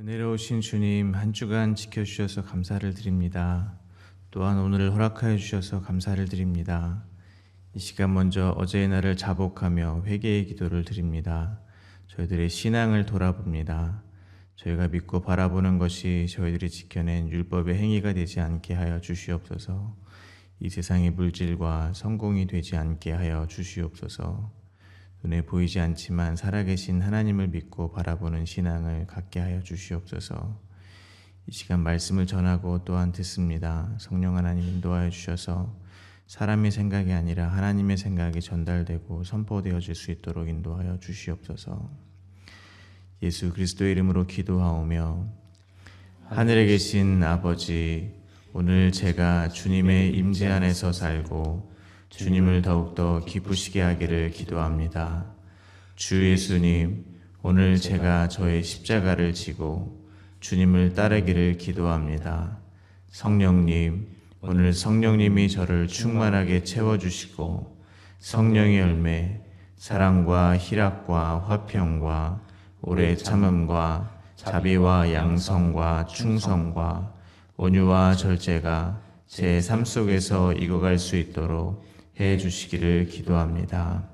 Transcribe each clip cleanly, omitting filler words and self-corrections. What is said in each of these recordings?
은혜로우신 주님, 한 주간 지켜주셔서 감사를 드립니다. 또한 오늘을 허락하여 주셔서 감사를 드립니다. 이 시간 먼저 어제의 날을 자복하며 회개의 기도를 드립니다. 저희들의 신앙을 돌아봅니다. 저희가 믿고 바라보는 것이 저희들이 지켜낸 율법의 행위가 되지 않게 하여 주시옵소서. 이 세상의 물질과 성공이 되지 않게 하여 주시옵소서. 눈에 보이지 않지만 살아계신 하나님을 믿고 바라보는 신앙을 갖게 하여 주시옵소서. 이 시간 말씀을 전하고 또한 듣습니다. 성령 하나님 인도하여 주셔서 사람의 생각이 아니라 하나님의 생각이 전달되고 선포되어질 수 있도록 인도하여 주시옵소서. 예수 그리스도의 이름으로 기도하오며, 하늘에 계신 아버지, 오늘 제가 주님의 임재 안에서 살고 주님을 더욱더 기쁘시게 하기를 기도합니다. 주 예수님, 오늘 제가 저의 십자가를 지고 주님을 따르기를 기도합니다. 성령님, 오늘 성령님이 저를 충만하게 채워주시고 성령의 열매, 사랑과 희락과 화평과 오래 참음과 자비와 양성과 충성과 온유와 절제가 제 삶 속에서 익어갈 수 있도록 해 주시기를 기도합니다.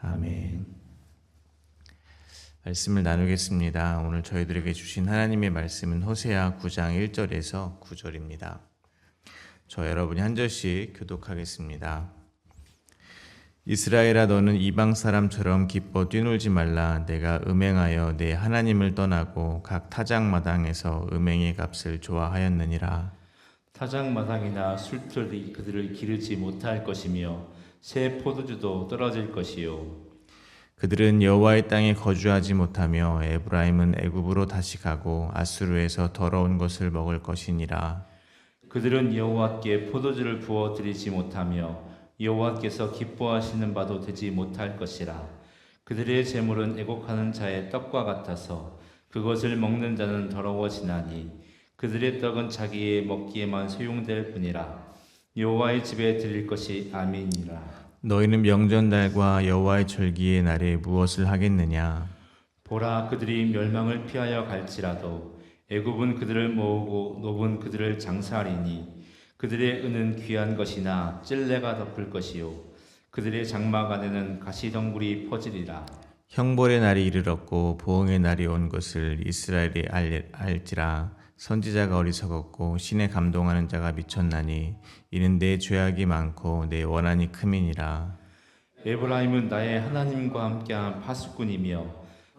아멘. 말씀을 나누겠습니다. 오늘 저희들에게 주신 하나님의 말씀은 호세아 9장 1절에서 9절입니다. 저 여러분이 한 절씩 교독하겠습니다. 이스라엘아, 너는 이방 사람처럼 기뻐 뛰놀지 말라. 내가 음행하여 내 하나님을 떠나고 각 타작마당에서 음행의 값을 좋아하였느니라. 타작마당이나 술틀이 그들을 기르지 못할 것이며 새 포도주도 떨어질 것이요. 그들은 여호와의 땅에 거주하지 못하며 에브라임은 애굽으로 다시 가고 아수르에서 더러운 것을 먹을 것이니라. 그들은 여호와께 포도주를 부어 드리지 못하며 여호와께서 기뻐하시는 바도 되지 못할 것이라. 그들의 재물은 애곡하는 자의 떡과 같아서 그것을 먹는 자는 더러워지나니 그들의 떡은 자기의 먹기에만 소용될 뿐이라. 여호와의 집에 드릴 것이 아멘이라. 너희는 명절날과 여호와의 절기의 날에 무엇을 하겠느냐? 보라, 그들이 멸망을 피하여 갈지라도 애굽은 그들을 모으고 노은 그들을 장사하리니 그들의 은은 귀한 것이나 찔레가 덮을 것이요 그들의 장막 안에는 가시덩굴이 퍼지리라. 형벌의 날이 이르렀고 보응의 날이 온 것을 이스라엘이 알지라. 선지자가 어리석었고 신에 감동하는 자가 미쳤나니 이는 내 죄악이 많고 내 원한이 크민이라. 에브라임은 나의 하나님과 함께한 파수꾼이며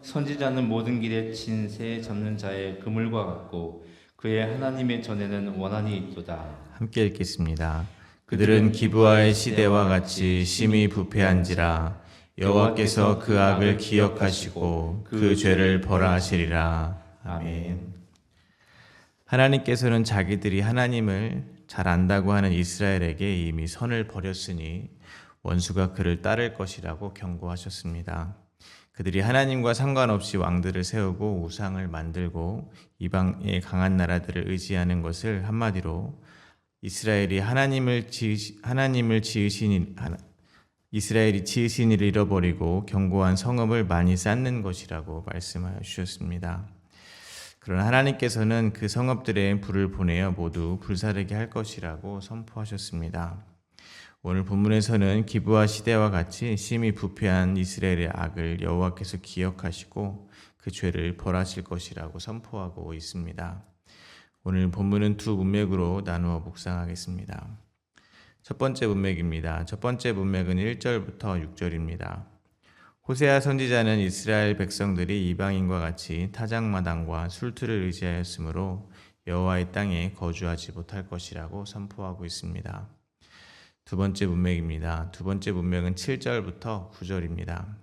선지자는 모든 길에 친 새 잡는 자의 그물과 같고 그의 하나님의 전에는 원한이 있도다. 함께 읽겠습니다. 그들은 기브아의 시대와 같이 심히 부패한지라. 여호와께서 그 악을 기억하시고 그 죄를 벌하시리라. 아멘. 하나님께서는 자기들이 하나님을 잘 안다고 하는 이스라엘에게 이미 선을 버렸으니 원수가 그를 따를 것이라고 경고하셨습니다. 그들이 하나님과 상관없이 왕들을 세우고 우상을 만들고 이방의 강한 나라들을 의지하는 것을 한마디로 이스라엘이 지으신 일을 잃어버리고 견고한 성읍을 많이 쌓는 것이라고 말씀하여 주셨습니다. 그러나 하나님께서는 그 성읍들에 불을 보내어 모두 불사르게 할 것이라고 선포하셨습니다. 오늘 본문에서는 기브아 시대와 같이 심히 부패한 이스라엘의 악을 여호와께서 기억하시고 그 죄를 벌하실 것이라고 선포하고 있습니다. 오늘 본문은 두 문맥으로 나누어 묵상하겠습니다. 첫 번째 문맥입니다. 첫 번째 문맥은 1절부터 6절입니다. 호세아 선지자는 이스라엘 백성들이 이방인과 같이 타작마당과 술틀을 의지하였으므로 여호와의 땅에 거주하지 못할 것이라고 선포하고 있습니다. 두 번째 문맥입니다. 두 번째 문맥은 7절부터 9절입니다.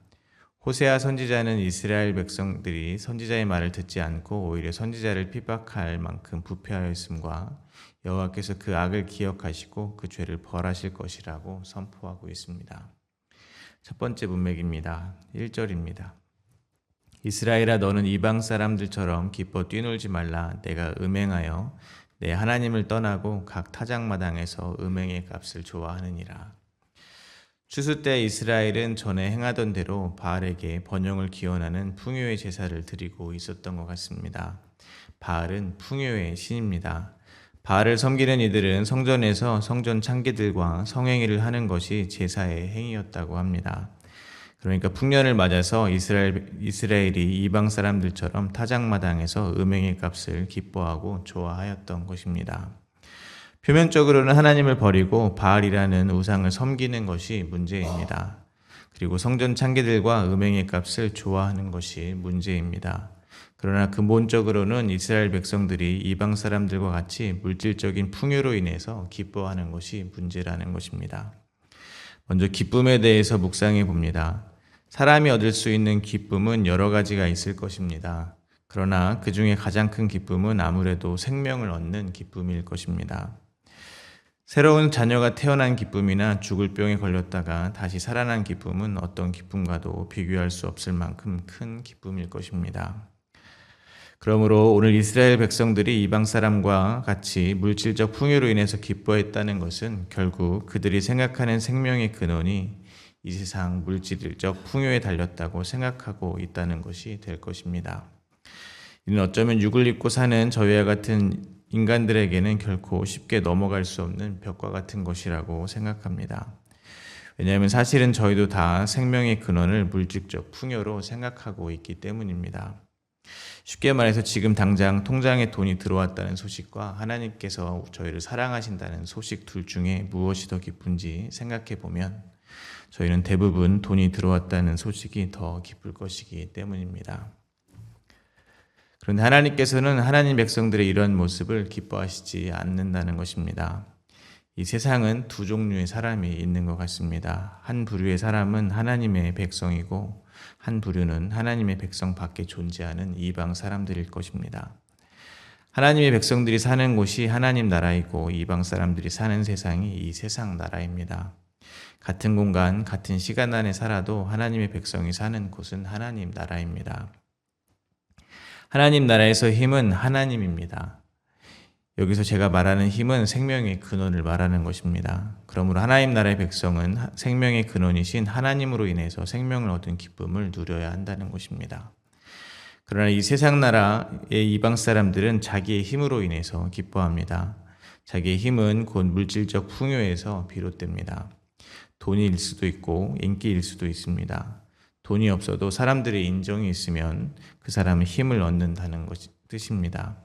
호세아 선지자는 이스라엘 백성들이 선지자의 말을 듣지 않고 오히려 선지자를 핍박할 만큼 부패하였음과 여호와께서 그 악을 기억하시고 그 죄를 벌하실 것이라고 선포하고 있습니다. 첫 번째 문맥입니다. 1절입니다. 이스라엘아, 너는 이방 사람들처럼 기뻐 뛰놀지 말라. 내가 음행하여 내 하나님을 떠나고 각 타작마당에서 음행의 값을 좋아하느니라. 추수 때 이스라엘은 전에 행하던 대로 바알에게 번영을 기원하는 풍요의 제사를 드리고 있었던 것 같습니다. 바알은 풍요의 신입니다. 바알을 섬기는 이들은 성전에서 성전 창기들과 성행위를 하는 것이 제사의 행위였다고 합니다. 그러니까 풍년을 맞아서 이스라엘이 이방 사람들처럼 타작마당에서 음행의 값을 기뻐하고 좋아하였던 것입니다. 표면적으로는 하나님을 버리고 바알이라는 우상을 섬기는 것이 문제입니다. 그리고 성전 창기들과 음행의 값을 좋아하는 것이 문제입니다. 그러나 근본적으로는 이스라엘 백성들이 이방 사람들과 같이 물질적인 풍요로 인해서 기뻐하는 것이 문제라는 것입니다. 먼저 기쁨에 대해서 묵상해 봅니다. 사람이 얻을 수 있는 기쁨은 여러 가지가 있을 것입니다. 그러나 그 중에 가장 큰 기쁨은 아무래도 생명을 얻는 기쁨일 것입니다. 새로운 자녀가 태어난 기쁨이나 죽을 병에 걸렸다가 다시 살아난 기쁨은 어떤 기쁨과도 비교할 수 없을 만큼 큰 기쁨일 것입니다. 그러므로 오늘 이스라엘 백성들이 이방 사람과 같이 물질적 풍요로 인해서 기뻐했다는 것은 결국 그들이 생각하는 생명의 근원이 이 세상 물질적 풍요에 달렸다고 생각하고 있다는 것이 될 것입니다. 이는 어쩌면 육을 입고 사는 저희와 같은 인간들에게는 결코 쉽게 넘어갈 수 없는 벽과 같은 것이라고 생각합니다. 왜냐하면 사실은 저희도 다 생명의 근원을 물질적 풍요로 생각하고 있기 때문입니다. 쉽게 말해서 지금 당장 통장에 돈이 들어왔다는 소식과 하나님께서 저희를 사랑하신다는 소식 둘 중에 무엇이 더 기쁜지 생각해 보면 저희는 대부분 돈이 들어왔다는 소식이 더 기쁠 것이기 때문입니다. 그런데 하나님께서는 하나님 백성들의 이런 모습을 기뻐하시지 않는다는 것입니다. 이 세상은 두 종류의 사람이 있는 것 같습니다. 한 부류의 사람은 하나님의 백성이고 한 부류는 하나님의 백성 밖에 존재하는 이방 사람들일 것입니다. 하나님의 백성들이 사는 곳이 하나님 나라이고 이방 사람들이 사는 세상이 이 세상 나라입니다. 같은 공간, 같은 시간 안에 살아도 하나님의 백성이 사는 곳은 하나님 나라입니다. 하나님 나라에서 힘은 하나님입니다. 여기서 제가 말하는 힘은 생명의 근원을 말하는 것입니다. 그러므로 하나님 나라의 백성은 생명의 근원이신 하나님으로 인해서 생명을 얻은 기쁨을 누려야 한다는 것입니다. 그러나 이 세상 나라의 이방 사람들은 자기의 힘으로 인해서 기뻐합니다. 자기의 힘은 곧 물질적 풍요에서 비롯됩니다. 돈일 수도 있고 인기일 수도 있습니다. 돈이 없어도 사람들의 인정이 있으면 그 사람은 힘을 얻는다는 뜻입니다.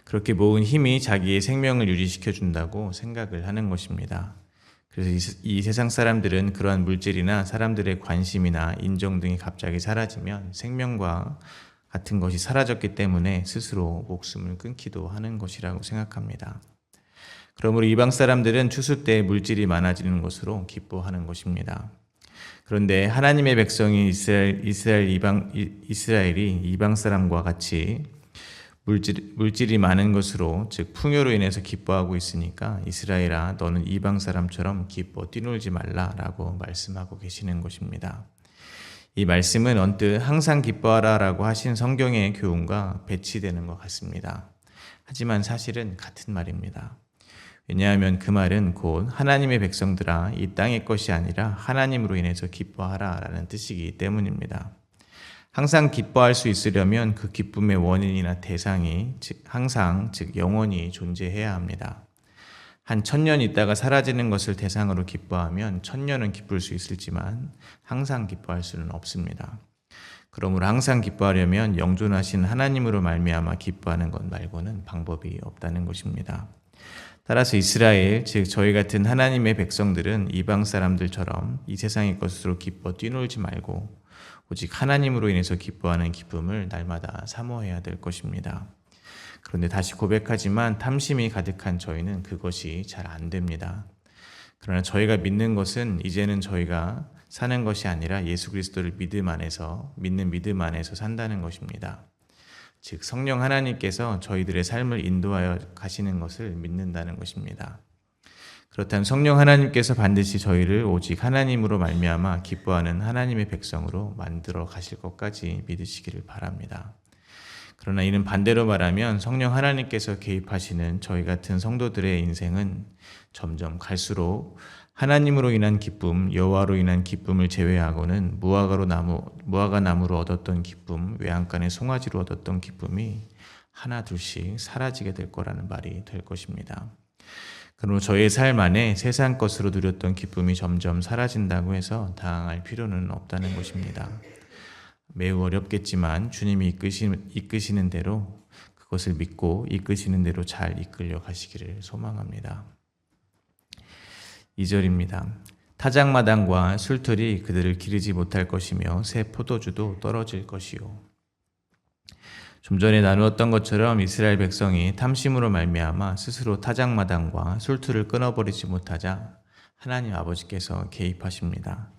그렇게 모은 힘이 자기의 생명을 유지시켜 준다고 생각을 하는 것입니다. 그래서 이 세상 사람들은 그러한 물질이나 사람들의 관심이나 인정 등이 갑자기 사라지면 생명과 같은 것이 사라졌기 때문에 스스로 목숨을 끊기도 하는 것이라고 생각합니다. 그러므로 이방 사람들은 추수 때 물질이 많아지는 것으로 기뻐하는 것입니다. 그런데 하나님의 백성인 이스라엘이 이방 사람과 같이 물질이 많은 것으로 즉 풍요로 인해서 기뻐하고 있으니까 이스라엘아 너는 이방 사람처럼 기뻐 뛰놀지 말라라고 말씀하고 계시는 것입니다. 이 말씀은 언뜻 항상 기뻐하라라고 하신 성경의 교훈과 배치되는 것 같습니다. 하지만 사실은 같은 말입니다. 왜냐하면 그 말은 곧 하나님의 백성들아 이 땅의 것이 아니라 하나님으로 인해서 기뻐하라라는 뜻이기 때문입니다. 항상 기뻐할 수 있으려면 그 기쁨의 원인이나 대상이 항상 영원히 존재해야 합니다. 한 1000년 있다가 사라지는 것을 대상으로 기뻐하면 1000년은 기쁠 수 있을지만 항상 기뻐할 수는 없습니다. 그러므로 항상 기뻐하려면 영존하신 하나님으로 말미암아 기뻐하는 것 말고는 방법이 없다는 것입니다. 따라서 이스라엘, 즉 저희 같은 하나님의 백성들은 이방 사람들처럼 이 세상의 것으로 기뻐 뛰놀지 말고 오직 하나님으로 인해서 기뻐하는 기쁨을 날마다 사모해야 될 것입니다. 그런데 다시 고백하지만 탐심이 가득한 저희는 그것이 잘 안 됩니다. 그러나 저희가 믿는 것은 이제는 저희가 사는 것이 아니라 예수 그리스도를 믿는 믿음 안에서 산다는 것입니다. 즉 성령 하나님께서 저희들의 삶을 인도하여 가시는 것을 믿는다는 것입니다. 그렇다면 성령 하나님께서 반드시 저희를 오직 하나님으로 말미암아 기뻐하는 하나님의 백성으로 만들어 가실 것까지 믿으시기를 바랍니다. 그러나 이는 반대로 말하면 성령 하나님께서 개입하시는 저희 같은 성도들의 인생은 점점 갈수록 하나님으로 인한 기쁨, 여호와로 인한 기쁨을 제외하고는 무화과 나무로 얻었던 기쁨, 외양간의 송아지로 얻었던 기쁨이 하나 둘씩 사라지게 될 거라는 말이 될 것입니다. 그러므로 저의 삶 안에 세상 것으로 누렸던 기쁨이 점점 사라진다고 해서 당황할 필요는 없다는 것입니다. 매우 어렵겠지만 주님이 이끄시는 대로 그것을 믿고 이끄시는 대로 잘 이끌려 가시기를 소망합니다. 2절입니다. 타작마당과 술틀이 그들을 기르지 못할 것이며 새 포도주도 떨어질 것이요. 좀 전에 나누었던 것처럼 이스라엘 백성이 탐심으로 말미암아 스스로 타작마당과 술틀을 끊어버리지 못하자 하나님 아버지께서 개입하십니다.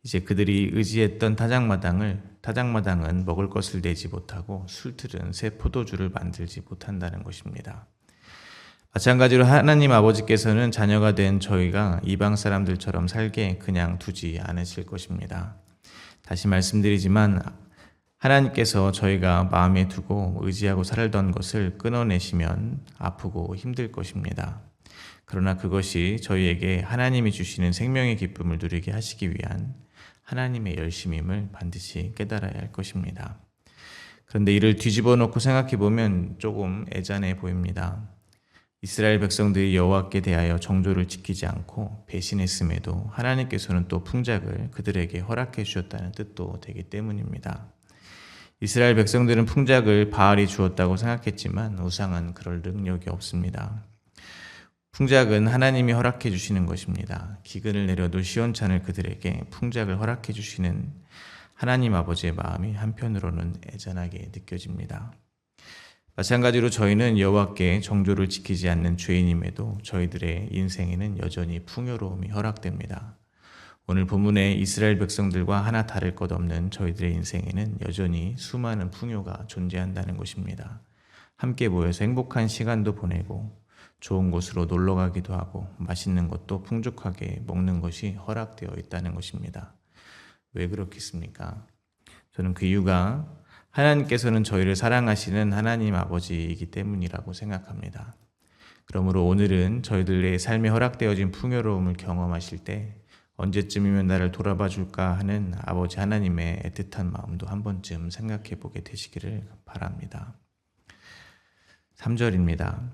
이제 그들이 의지했던 타작마당은 먹을 것을 내지 못하고 술틀은 새 포도주를 만들지 못한다는 것입니다. 마찬가지로 하나님 아버지께서는 자녀가 된 저희가 이방 사람들처럼 살게 그냥 두지 않으실 것입니다. 다시 말씀드리지만 하나님께서 저희가 마음에 두고 의지하고 살던 것을 끊어내시면 아프고 힘들 것입니다. 그러나 그것이 저희에게 하나님이 주시는 생명의 기쁨을 누리게 하시기 위한 하나님의 열심임을 반드시 깨달아야 할 것입니다. 그런데 이를 뒤집어 놓고 생각해 보면 조금 애잔해 보입니다. 이스라엘 백성들이 여호와께 대하여 정조를 지키지 않고 배신했음에도 하나님께서는 또 풍작을 그들에게 허락해 주셨다는 뜻도 되기 때문입니다. 이스라엘 백성들은 풍작을 바알이 주었다고 생각했지만 우상은 그럴 능력이 없습니다. 풍작은 하나님이 허락해 주시는 것입니다. 기근을 내려도 시원찮을 그들에게 풍작을 허락해 주시는 하나님 아버지의 마음이 한편으로는 애잔하게 느껴집니다. 마찬가지로 저희는 여호와께 정조를 지키지 않는 죄인임에도 저희들의 인생에는 여전히 풍요로움이 허락됩니다. 오늘 본문의 이스라엘 백성들과 하나 다를 것 없는 저희들의 인생에는 여전히 수많은 풍요가 존재한다는 것입니다. 함께 모여서 행복한 시간도 보내고 좋은 곳으로 놀러 가기도 하고 맛있는 것도 풍족하게 먹는 것이 허락되어 있다는 것입니다. 왜 그렇겠습니까? 저는 그 이유가 하나님께서는 저희를 사랑하시는 하나님 아버지이기 때문이라고 생각합니다. 그러므로 오늘은 저희들의 삶에 허락되어진 풍요로움을 경험하실 때 언제쯤이면 나를 돌아봐 줄까 하는 아버지 하나님의 애틋한 마음도 한 번쯤 생각해 보게 되시기를 바랍니다. 3절입니다.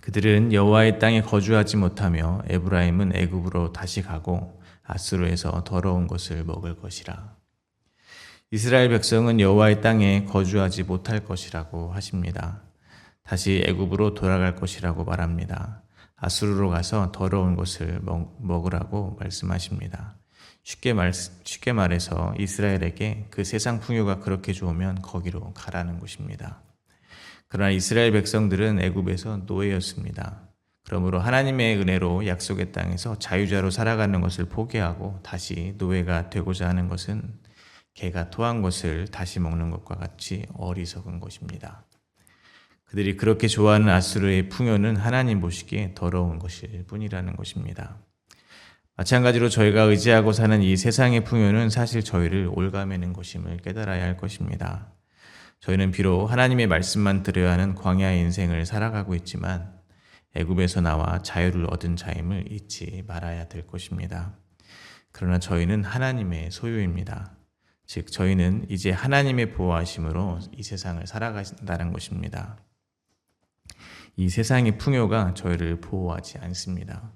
그들은 여호와의 땅에 거주하지 못하며 에브라임은 애굽으로 다시 가고 아수르에서 더러운 것을 먹을 것이라. 이스라엘 백성은 여호와의 땅에 거주하지 못할 것이라고 하십니다. 다시 애굽으로 돌아갈 것이라고 말합니다. 아수르로 가서 더러운 것을 먹으라고 말씀하십니다. 쉽게 말해서 이스라엘에게 그 세상 풍요가 그렇게 좋으면 거기로 가라는 것입니다. 그러나 이스라엘 백성들은 애굽에서 노예였습니다. 그러므로 하나님의 은혜로 약속의 땅에서 자유자로 살아가는 것을 포기하고 다시 노예가 되고자 하는 것은 개가 토한 것을 다시 먹는 것과 같이 어리석은 것입니다. 그들이 그렇게 좋아하는 아수르의 풍요는 하나님 보시기에 더러운 것일 뿐이라는 것입니다. 마찬가지로 저희가 의지하고 사는 이 세상의 풍요는 사실 저희를 올가매는 것임을 깨달아야 할 것입니다. 저희는 비록 하나님의 말씀만 들어야 하는 광야의 인생을 살아가고 있지만 애굽에서 나와 자유를 얻은 자임을 잊지 말아야 될 것입니다. 그러나 저희는 하나님의 소유입니다. 즉 저희는 이제 하나님의 보호하심으로 이 세상을 살아간다는 것입니다. 이 세상의 풍요가 저희를 보호하지 않습니다.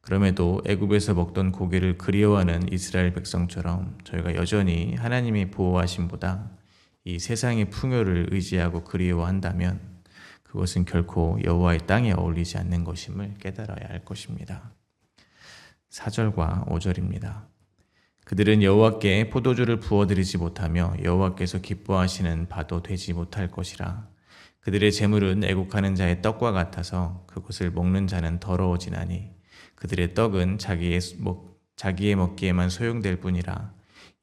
그럼에도 애굽에서 먹던 고기를 그리워하는 이스라엘 백성처럼 저희가 여전히 하나님의 보호하심보다 이 세상의 풍요를 의지하고 그리워한다면 그것은 결코 여호와의 땅에 어울리지 않는 것임을 깨달아야 할 것입니다. 4절과 5절입니다. 그들은 여호와께 포도주를 부어드리지 못하며 여호와께서 기뻐하시는 바도 되지 못할 것이라. 그들의 재물은 애국하는 자의 떡과 같아서 그것을 먹는 자는 더러워지나니 그들의 떡은 자기의 먹기에만 소용될 뿐이라.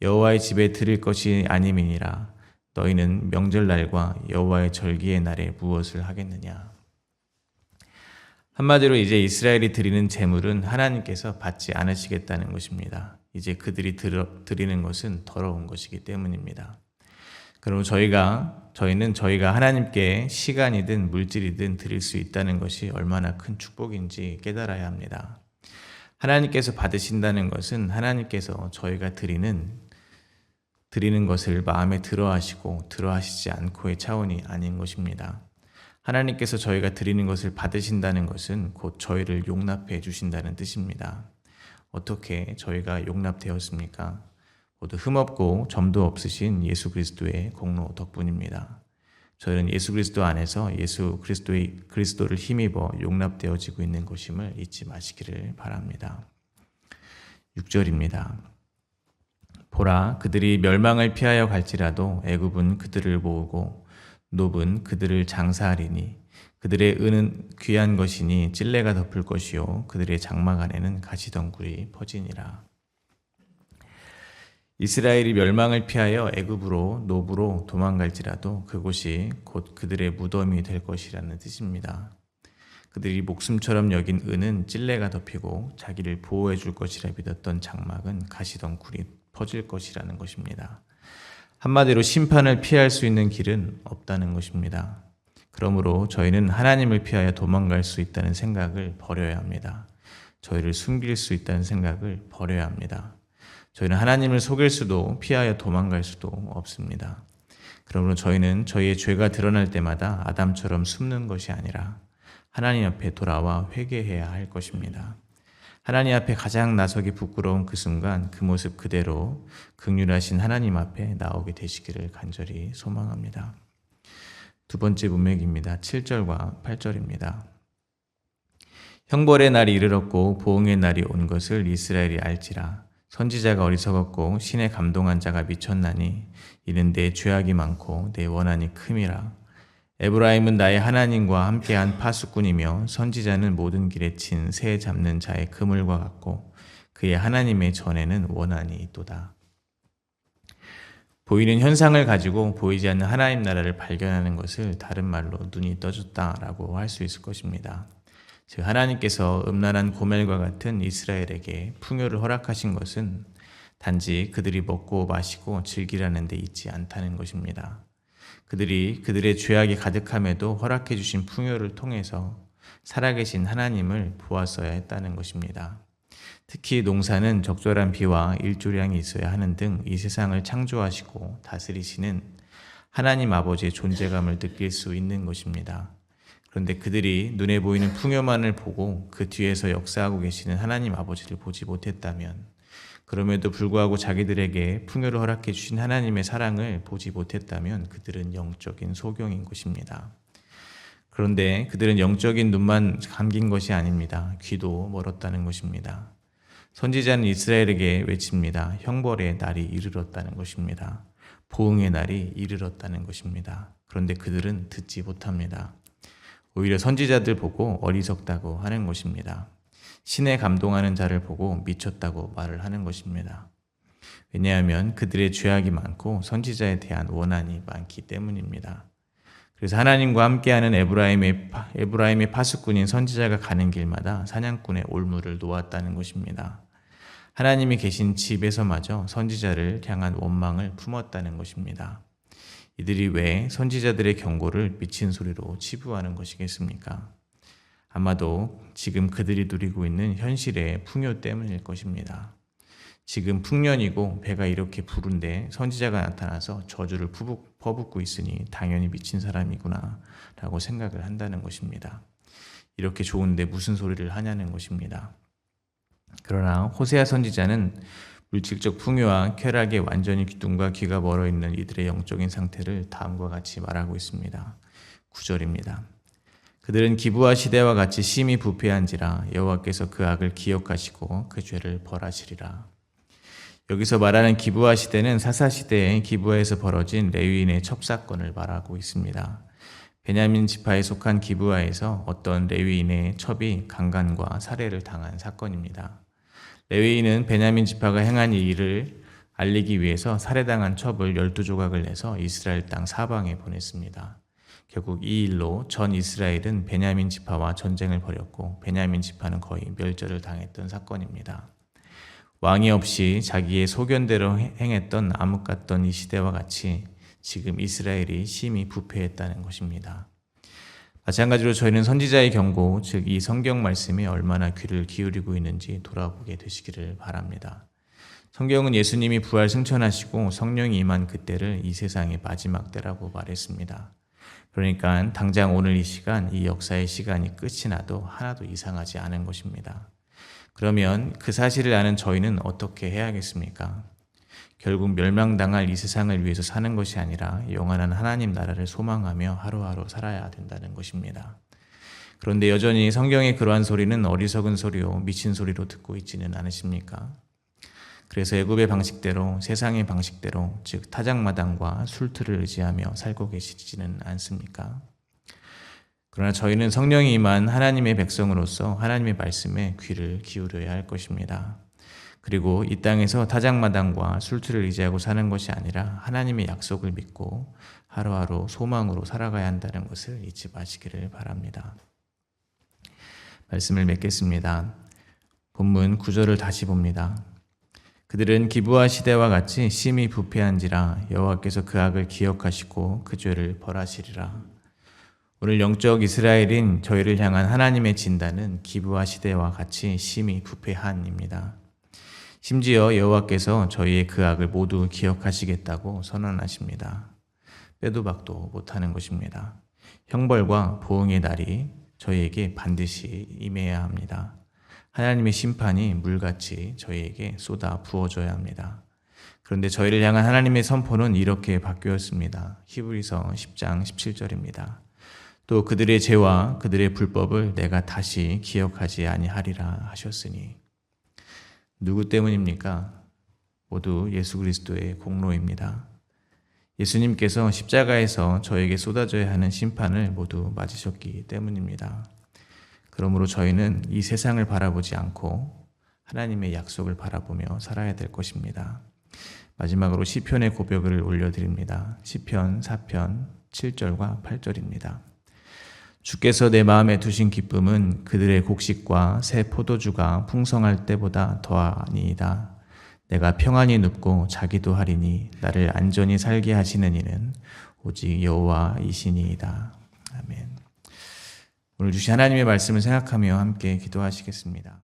여호와의 집에 드릴 것이 아님이니라. 너희는 명절날과 여호와의 절기의 날에 무엇을 하겠느냐. 한마디로 이제 이스라엘이 드리는 재물은 하나님께서 받지 않으시겠다는 것입니다. 이제 그들이 드리는 것은 더러운 것이기 때문입니다. 그럼 저희는 저희가 하나님께 시간이든 물질이든 드릴 수 있다는 것이 얼마나 큰 축복인지 깨달아야 합니다. 하나님께서 받으신다는 것은 하나님께서 저희가 드리는 것을 마음에 들어하시고 들어하시지 않고의 차원이 아닌 것입니다. 하나님께서 저희가 드리는 것을 받으신다는 것은 곧 저희를 용납해 주신다는 뜻입니다. 어떻게 저희가 용납되었습니까? 모두 흠없고 점도 없으신 예수 그리스도의 공로 덕분입니다. 저희는 예수 그리스도 안에서 예수 그리스도를 힘입어 용납되어지고 있는 것임을 잊지 마시기를 바랍니다. 6절입니다. 보라, 그들이 멸망을 피하여 갈지라도 애굽은 그들을 모으고 놋은 그들을 장사하리니 그들의 은은 귀한 것이니 찔레가 덮을 것이요 그들의 장막 안에는 가시덩굴이 퍼지니라. 이스라엘이 멸망을 피하여 애굽으로 놋으로 도망갈지라도 그곳이 곧 그들의 무덤이 될 것이라는 뜻입니다. 그들이 목숨처럼 여긴 은은 찔레가 덮이고 자기를 보호해 줄 것이라 믿었던 장막은 가시덩굴이 퍼질 것이라는 것입니다. 한마디로 심판을 피할 수 있는 길은 없다는 것입니다. 그러므로 저희는 하나님을 피하여 도망갈 수 있다는 생각을 버려야 합니다. 저희를 숨길 수 있다는 생각을 버려야 합니다. 저희는 하나님을 속일 수도 피하여 도망갈 수도 없습니다. 그러므로 저희는 저희의 죄가 드러날 때마다 아담처럼 숨는 것이 아니라 하나님 앞에 돌아와 회개해야 할 것입니다. 하나님 앞에 가장 나서기 부끄러운 그 순간 그 모습 그대로 긍휼하신 하나님 앞에 나오게 되시기를 간절히 소망합니다. 두 번째 문맥입니다. 7절과 8절입니다. 형벌의 날이 이르렀고 보응의 날이 온 것을 이스라엘이 알지라. 선지자가 어리석었고 신에 감동한 자가 미쳤나니 이는 내 죄악이 많고 내 원한이 큼이라. 에브라임은 나의 하나님과 함께한 파수꾼이며 선지자는 모든 길에 친 새 잡는 자의 그물과 같고 그의 하나님의 전에는 원한이 있도다. 보이는 현상을 가지고 보이지 않는 하나님 나라를 발견하는 것을 다른 말로 눈이 떠졌다라고 할 수 있을 것입니다. 즉 하나님께서 음란한 고멜과 같은 이스라엘에게 풍요를 허락하신 것은 단지 그들이 먹고 마시고 즐기라는 데 있지 않다는 것입니다. 그들이 그들의 죄악이 가득함에도 허락해 주신 풍요를 통해서 살아계신 하나님을 보았어야 했다는 것입니다. 특히 농사는 적절한 비와 일조량이 있어야 하는 등 이 세상을 창조하시고 다스리시는 하나님 아버지의 존재감을 느낄 수 있는 것입니다. 그런데 그들이 눈에 보이는 풍요만을 보고 그 뒤에서 역사하고 계시는 하나님 아버지를 보지 못했다면, 그럼에도 불구하고 자기들에게 풍요를 허락해 주신 하나님의 사랑을 보지 못했다면 그들은 영적인 소경인 것입니다. 그런데 그들은 영적인 눈만 감긴 것이 아닙니다. 귀도 멀었다는 것입니다. 선지자는 이스라엘에게 외칩니다. 형벌의 날이 이르렀다는 것입니다. 보응의 날이 이르렀다는 것입니다. 그런데 그들은 듣지 못합니다. 오히려 선지자들 보고 어리석다고 하는 것입니다. 신에 감동하는 자를 보고 미쳤다고 말을 하는 것입니다. 왜냐하면 그들의 죄악이 많고 선지자에 대한 원한이 많기 때문입니다. 그래서 하나님과 함께하는 에브라임의 파수꾼인 선지자가 가는 길마다 사냥꾼의 올무를 놓았다는 것입니다. 하나님이 계신 집에서마저 선지자를 향한 원망을 품었다는 것입니다. 이들이 왜 선지자들의 경고를 미친 소리로 치부하는 것이겠습니까? 아마도 지금 그들이 누리고 있는 현실의 풍요 때문일 것입니다. 지금 풍년이고 배가 이렇게 부른데 선지자가 나타나서 저주를 퍼붓고 있으니 당연히 미친 사람이구나 라고 생각을 한다는 것입니다. 이렇게 좋은데 무슨 소리를 하냐는 것입니다. 그러나 호세아 선지자는 물질적 풍요와 쾌락에 완전히 눈과 귀가 멀어 있는 이들의 영적인 상태를 다음과 같이 말하고 있습니다. 9절입니다. 그들은 기브아 시대와 같이 심히 부패한지라 여호와께서 그 악을 기억하시고 그 죄를 벌하시리라. 여기서 말하는 기브아 시대는 사사 시대에 기브아에서 벌어진 레위인의 첩사건을 말하고 있습니다. 베냐민 지파에 속한 기브아에서 어떤 레위인의 첩이 강간과 살해를 당한 사건입니다. 레위인은 베냐민 지파가 행한 이 일을 알리기 위해서 살해당한 첩을 12조각을 내서 이스라엘 땅 사방에 보냈습니다. 결국 이 일로 전 이스라엘은 베냐민 지파와 전쟁을 벌였고 베냐민 지파는 거의 멸절을 당했던 사건입니다. 왕이 없이 자기의 소견대로 행했던 암흑 같던 이 시대와 같이 지금 이스라엘이 심히 부패했다는 것입니다. 마찬가지로 저희는 선지자의 경고, 즉 이 성경 말씀에 얼마나 귀를 기울이고 있는지 돌아보게 되시기를 바랍니다. 성경은 예수님이 부활 승천하시고 성령이 임한 그때를 이 세상의 마지막 때라고 말했습니다. 그러니까 당장 오늘 이 시간, 이 역사의 시간이 끝이 나도 하나도 이상하지 않은 것입니다. 그러면 그 사실을 아는 저희는 어떻게 해야겠습니까? 결국 멸망당할 이 세상을 위해서 사는 것이 아니라 영원한 하나님 나라를 소망하며 하루하루 살아야 된다는 것입니다. 그런데 여전히 성경의 그러한 소리는 어리석은 소리요 미친 소리로 듣고 있지는 않으십니까? 그래서 애굽의 방식대로, 세상의 방식대로, 즉 타작마당과 술틀을 의지하며 살고 계시지는 않습니까? 그러나 저희는 성령이 임한 하나님의 백성으로서 하나님의 말씀에 귀를 기울여야 할 것입니다. 그리고 이 땅에서 타작마당과 술틀을 의지하고 사는 것이 아니라 하나님의 약속을 믿고 하루하루 소망으로 살아가야 한다는 것을 잊지 마시기를 바랍니다. 말씀을 맺겠습니다. 본문 9절을 다시 봅니다. 그들은 기브아 시대와 같이 심히 부패한지라 여호와께서 그 악을 기억하시고 그 죄를 벌하시리라. 오늘 영적 이스라엘인 저희를 향한 하나님의 진단은 기브아 시대와 같이 심히 부패한입니다. 심지어 여호와께서 저희의 그 악을 모두 기억하시겠다고 선언하십니다. 빼도 박도 못하는 것입니다. 형벌과 보응의 날이 저희에게 반드시 임해야 합니다. 하나님의 심판이 물같이 저희에게 쏟아 부어져야 합니다. 그런데 저희를 향한 하나님의 선포는 이렇게 바뀌었습니다. 히브리서 10장 17절입니다. 또 그들의 죄와 그들의 불법을 내가 다시 기억하지 아니하리라 하셨으니. 누구 때문입니까? 모두 예수 그리스도의 공로입니다. 예수님께서 십자가에서 저에게 쏟아져야 하는 심판을 모두 맞으셨기 때문입니다. 그러므로 저희는 이 세상을 바라보지 않고 하나님의 약속을 바라보며 살아야 될 것입니다. 마지막으로 시편의 고백을 올려드립니다. 시편 4편 7절과 8절입니다. 주께서 내 마음에 두신 기쁨은 그들의 곡식과 새 포도주가 풍성할 때보다 더하니이다. 내가 평안히 눕고 자기도 하리니 나를 안전히 살게 하시는 이는 오직 여호와이시니이다. 아멘. 오늘 주신 하나님의 말씀을 생각하며 함께 기도하시겠습니다.